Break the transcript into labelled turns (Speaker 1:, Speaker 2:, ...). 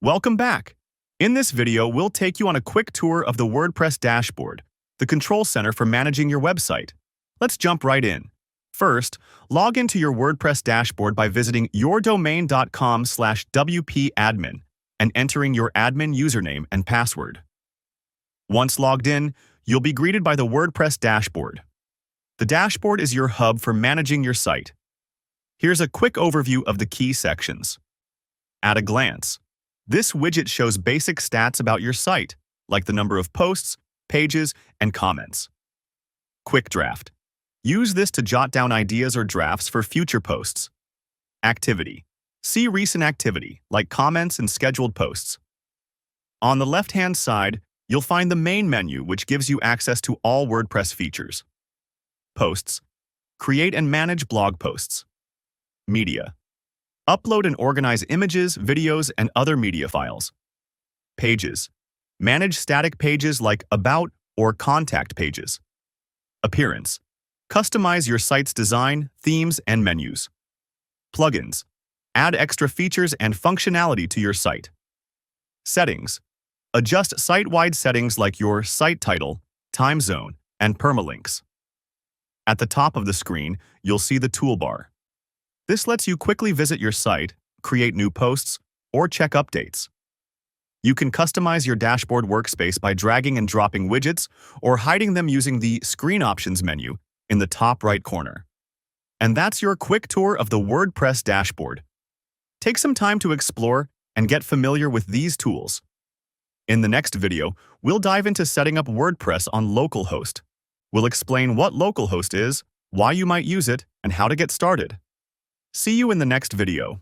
Speaker 1: Welcome back. In this video, we'll take you on a quick tour of the WordPress dashboard, the control center for managing your website. Let's jump right in. First, log into your WordPress dashboard by visiting yourdomain.com/wp-admin and entering your admin username and password. Once logged in, you'll be greeted by the WordPress dashboard. The dashboard is your hub for managing your site. Here's a quick overview of the key sections. At a glance, this widget shows basic stats about your site, like the number of posts, pages, and comments. Quick Draft. Use this to jot down ideas or drafts for future posts. Activity. See recent activity, like comments and scheduled posts. On the left-hand side, you'll find the main menu, which gives you access to all WordPress features. Posts. Create and manage blog posts. Media. Upload and organize images, videos, and other media files. Pages. Manage static pages like About or Contact pages. Appearance. Customize your site's design, themes, and menus. Plugins. Add extra features and functionality to your site. Settings. Adjust site-wide settings like your site title, time zone, and permalinks. At the top of the screen, you'll see the toolbar. This lets you quickly visit your site, create new posts, or check updates. You can customize your dashboard workspace by dragging and dropping widgets or hiding them using the Screen Options menu in the top right corner. And that's your quick tour of the WordPress dashboard. Take some time to explore and get familiar with these tools. In the next video, we'll dive into setting up WordPress on localhost. We'll explain what localhost is, why you might use it, and how to get started. See you in the next video.